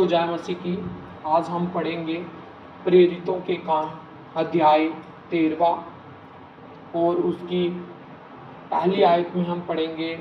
हो जय मसीह की। आज हम पढ़ेंगे प्रेरितों के काम अध्याय 13 और उसकी पहली आयत में हम पढ़ेंगे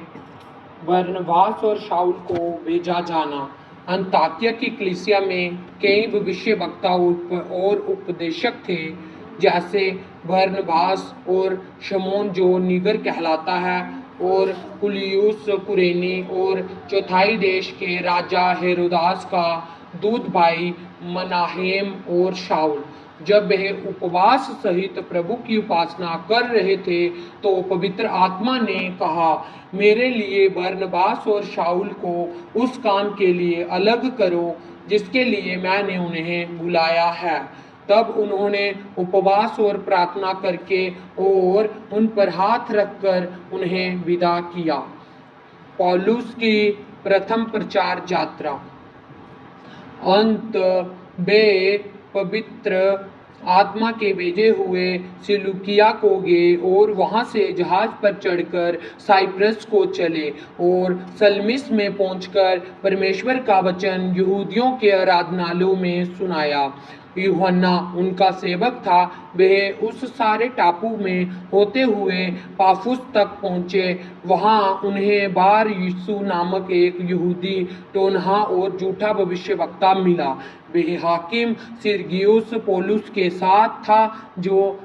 बरनबास और शाऊल को भेजा जाना। अंताकिया की कलीसिया में कई भविष्यवक्ता और उपदेशक थे, जैसे बरनबास और शमौन जो नीगर कहलाता है, और पुलियुस कुरेनी, और चौथाई देश के राजा हेरोदास का दूत भाई मनाहेम और शाऊल। जब वे उपवास सहित प्रभु की उपासना कर रहे थे तो पवित्र आत्मा ने कहा, मेरे लिए बरनबास और शाऊल को उस काम के लिए अलग करो जिसके लिए मैंने उन्हें बुलाया है। तब उन्होंने उपवास और प्रार्थना करके और उन पर हाथ रखकर उन्हें विदा किया। पौलुस की प्रथम प्रचार यात्रा। अंत वे पवित्र आत्मा के भेजे हुए सिलूकिया को गए और वहां से जहाज पर चढ़कर साइप्रस को चले और सलमिस में पहुंचकर परमेश्वर का वचन यहूदियों के आराधनालयों में सुनाया। यूहन्ना उनका सेवक था। वे उस सारे टापू में होते हुए पाफुस तक पहुंचे। वहां उन्हें बार यीशु नामक एक यहूदी टोनहा और झूठा भविष्यवक्ता मिला। वे हाकिम सिरगियुस पौलुस के साथ था, जो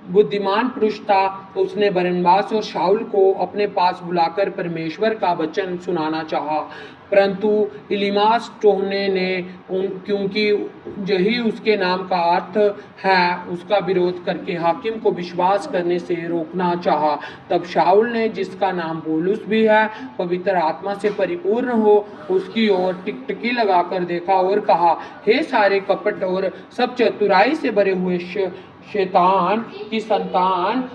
बुद्धिमान पुरुष था। उसने बरनबास और शाऊल को अपने पास बुलाकर परमेश्वर का वचन सुनाना चाहा, परंतु इलीमास टोहने ने क्योंकि यही उसके नाम का अर्थ है, उसका विरोध करके हाकिम को विश्वास करने से रोकना चाहा। तब शाऊल ने, जिसका नाम पौलुस भी है, पवित्र आत्मा से परिपूर्ण हो, उसकी ओर टिकटिकी लगाकर देखा और कहा, हे सारे कपट और सब चतुराई से भरे हुए शैतान की संतान,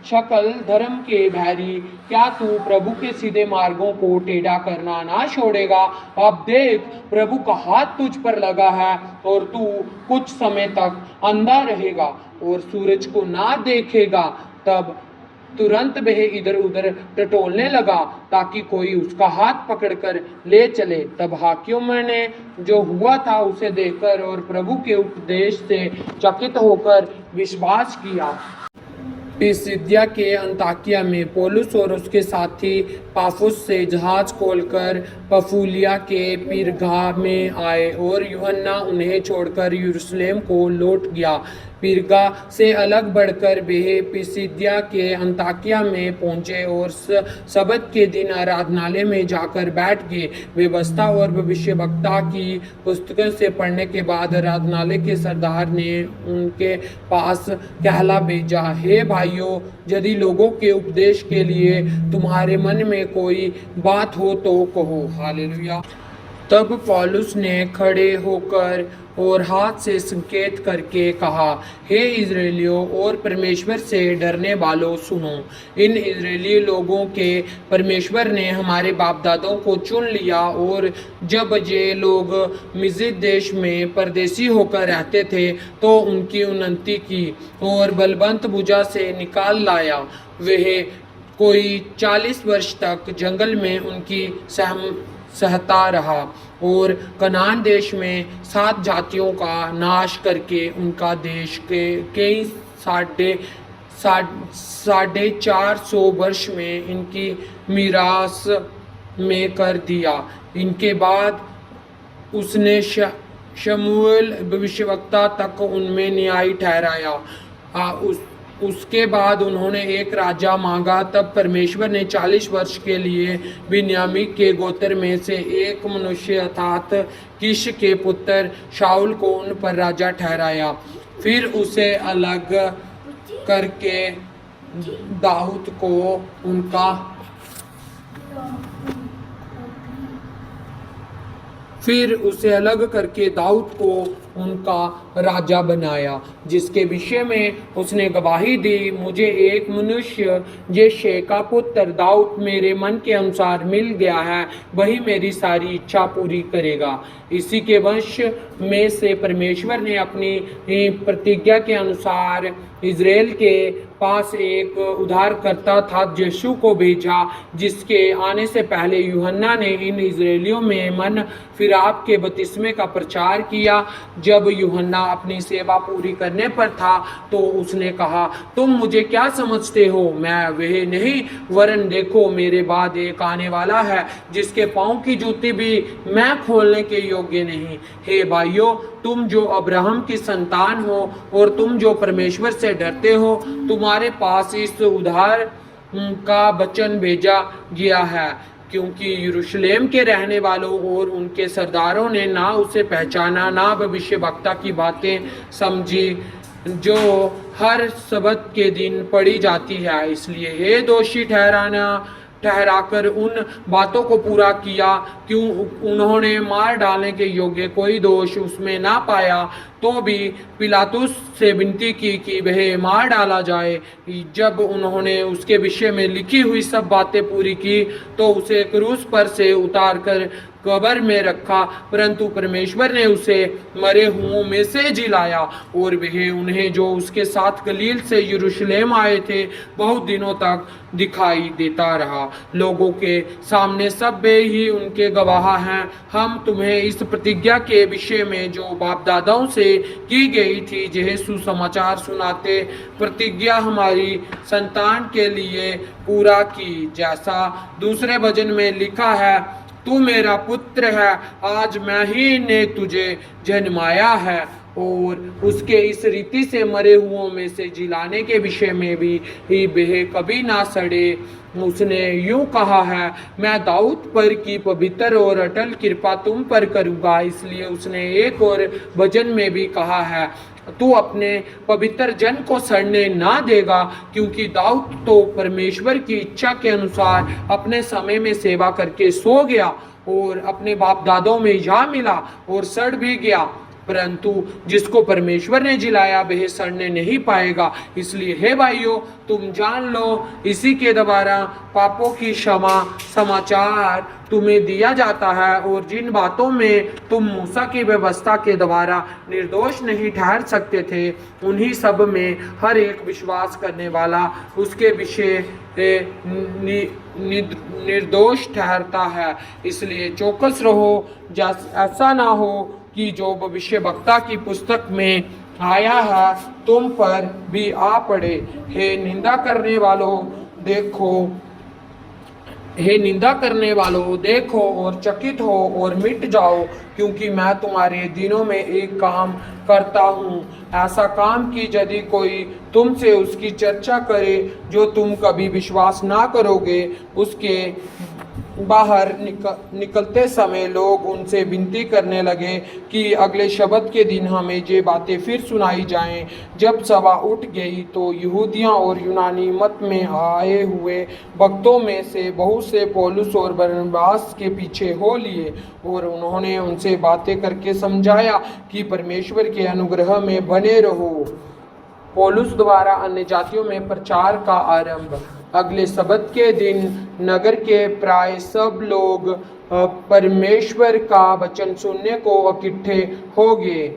शकल धर्म के भैरी, क्या तू प्रभु के सीधे मार्गों को टेढ़ा करना ना छोड़ेगा? अब देख, प्रभु का हाथ तुझ पर लगा है और तू कुछ समय तक अंधा रहेगा और सूरज को ना देखेगा। तब तुरंत वह इधर उधर टटोलने लगा ताकि कोई उसका हाथ पकड़कर ले चले। तब हाकिम ने जो हुआ था उसे देखकर और प्रभु के उपदेश से चकित होकर विश्वास किया। पिसिदिया के अंताकिया में पौलुस और उसके साथी पाफुस से जहाज खोलकर पफूलिया के पिरगा में आए और यूहन्ना उन्हें छोड़कर यरूशलेम को लौट गया। पिरगा से अलग बढ़कर वे पिसिदिया के अंताकिया में पहुंचे और सबत के दिन आराधनालय में जाकर बैठ गए। व्यवस्था और भविष्यवक्ता की पुस्तकों से पढ़ने के बाद आराधनालय के सरदार ने उनके पास कहला भेजा, हे भाइयों, यदि लोगों के उपदेश के लिए तुम्हारे मन में कोई बात हो तो कहो। हालेलुया। तब पौलुस ने खड़े होकर और हाथ से संकेत करके कहा, हे इजराइलियों और परमेश्वर से डरने वालों, सुनो। इन इजरायली लोगों के परमेश्वर ने हमारे बाप दादों को चुन लिया और जब ये लोग मिस्र देश में परदेसी होकर रहते थे तो उनकी उन्नति की और बलवंत भुजा से निकाल लाया। वह कोई 40 वर्ष तक जंगल में उनकी सहता रहा और कनान देश में 7 जातियों का नाश करके उनका देश के कई 450 वर्ष में इनकी मीरास में कर दिया। इनके बाद उसने शमूएल भविष्यवक्ता तक उनमें न्याय ठहराया। उसके बाद उन्होंने एक राजा मांगा। तब परमेश्वर ने 40 वर्ष के लिए बिन्यामीन के गोत्र में से एक मनुष्य अर्थात कीश के पुत्र शाऊल को उन पर राजा ठहराया। फिर उसे अलग करके दाऊद को उनका राजा बनाया, जिसके विषय में उसने गवाही दी, मुझे एक मनुष्य यिशै का पुत्र दाऊद मेरे मन के अनुसार मिल गया है, वही मेरी सारी इच्छा पूरी करेगा। इसी के वंश में से परमेश्वर ने अपनी प्रतिज्ञा के अनुसार इज़राइल के पास एक उद्धारकर्ता था यीशु को भेजा, जिसके आने से पहले यूहन्ना ने इन इज़राइलियों में मन फिराव के बपतिस्मे का प्रचार किया। जब यूहन्ना अपनी सेवा पूरी करने पर था तो उसने कहा, तुम मुझे क्या समझते हो? मैं वह नहीं, वरन देखो मेरे बाद एक आने वाला है जिसके पाँव की जूती भी मैं खोलने के योग्य नहीं। हे भाइयों, तुम जो अब्राहम की संतान हो और तुम जो परमेश्वर से डरते हो, तुम्हारे पास इस उद्धार का वचन भेजा गया है, क्योंकि यरूशलेम के रहने वालों और उनके सरदारों ने ना उसे पहचाना, ना भविष्यवक्ता की बातें समझी जो हर सब्त के दिन पढ़ी जाती है। इसलिए हे दोषी ठहराकर उन बातों को पूरा किया, क्यों उन्होंने मार डालने के योग्य कोई दोष उसमें ना पाया, तो भी पिलातुस से विनती की कि वह मार डाला जाए। जब उन्होंने उसके विषय में लिखी हुई सब बातें पूरी की तो उसे क्रूस पर से उतारकर कब्र में रखा, परंतु परमेश्वर ने उसे मरे हुओं में से जिलाया। और वह उन्हें जो उसके साथ गलील से यरूशलेम आए थे बहुत दिनों तक दिखाई देता रहा। लोगों के सामने सब वे ही उनके गवाह हैं। हम तुम्हें इस प्रतिज्ञा के विषय में जो बाप दादाओं से की गई थी यह सुसमाचार सुनाते, प्रतिज्ञा हमारी संतान के लिए पूरा की, जैसा दूसरे वचन में लिखा है, तू मेरा पुत्र है, आज मैं ही ने तुझे जन्माया है। और उसके इस रीति से मरे हुओं में से जिलाने के विषय में भी वह कभी ना सड़े। उसने यूं कहा है, मैं दाऊद पर की पवित्र और अटल कृपा तुम पर करूँगा। इसलिए उसने एक और वचन में भी कहा है, तू अपने पवित्र जन को सड़ने ना देगा, क्योंकि दाऊद तो परमेश्वर की इच्छा के अनुसार अपने समय में सेवा करके सो गया और अपने बाप दादों में जा मिला और सड़ भी गया, परंतु जिसको परमेश्वर ने जिलाया वह सड़ने नहीं पाएगा। इसलिए हे भाइयों, तुम जान लो, इसी के द्वारा पापों की क्षमा समाचार तुम्हें दिया जाता है, और जिन बातों में तुम मूसा की व्यवस्था के द्वारा निर्दोष नहीं ठहर सकते थे, उन्हीं सब में हर एक विश्वास करने वाला उसके विषय निर्दोष ठहरता है। इसलिए चौकस रहो, ऐसा ना हो कि जो भविष्यवक्ता की पुस्तक में आया है तुम पर भी आ पड़े। हे निंदा करने वालों देखो और चकित हो और मिट जाओ, क्योंकि मैं तुम्हारे दिनों में एक काम करता हूँ, ऐसा काम कि यदि कोई तुमसे उसकी चर्चा करे जो तुम कभी विश्वास ना करोगे। उसके बाहर निकलते समय लोग उनसे विनती करने लगे कि अगले शब्द के दिन हमें ये बातें फिर सुनाई जाएं। जब सभा उठ गई तो यहूदियों और यूनानी मत में आए हुए भक्तों में से बहुत से पौलुस और बरनबास के पीछे हो लिए, और उन्होंने उनसे बातें करके समझाया कि परमेश्वर के अनुग्रह में बने रहो। पौलुस द्वारा अन्य जातियों में प्रचार का आरंभ। अगले सब्त के दिन नगर के प्राय सब लोग परमेश्वर का वचन सुनने को इकट्ठे हो गए,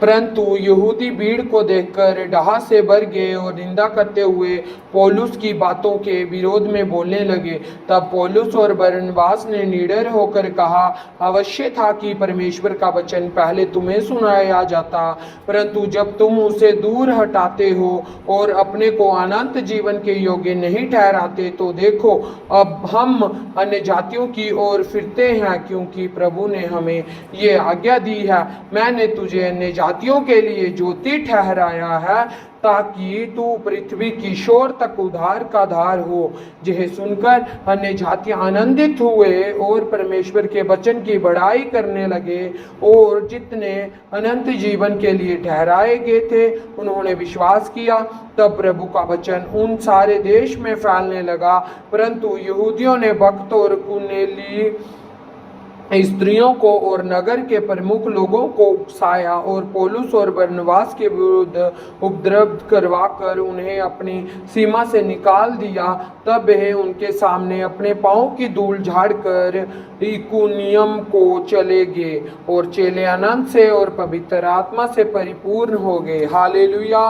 परंतु यहूदी भीड़ को देखकर डहा से भर गए और निंदा करते हुए पौलुस की बातों के विरोध में बोलने लगे। तब पौलुस और बरनबास ने निडर होकर कहा, अवश्य था कि परमेश्वर का वचन पहले तुम्हें सुनाया जाता, परंतु जब तुम उसे दूर हटाते हो और अपने को अनंत जीवन के योग्य नहीं ठहराते, तो देखो अब हम अन्य जातियों की ओर फिरते हैं, क्योंकि प्रभु ने हमें ये आज्ञा दी है, मैंने तुझे अन्य जातियों के लिए ज्योति ठहराया है, ताकि तू पृथ्वी की शोर तक उद्धार का धार हो। यह सुनकर अन्य जातियां आनंदित हुए और परमेश्वर के वचन की बड़ाई करने लगे, और जितने अनंत जीवन के लिए ठहराए गए थे उन्होंने विश्वास किया। तब प्रभु का वचन उन सारे देश में फैलने लगा, परंतु यहूदियों ने भक्त और कुनेली स्त्रियों को और नगर के प्रमुख लोगों को उकसाया और पौलुस और बरनबास के विरुद्ध उपद्रव करवाकर उन्हें अपनी सीमा से निकाल दिया। तब वे उनके सामने अपने पांव की धूल झाड़कर इकुनियम को चले गए और चेले आनंद से और पवित्र आत्मा से परिपूर्ण हो गए। हालेलुया।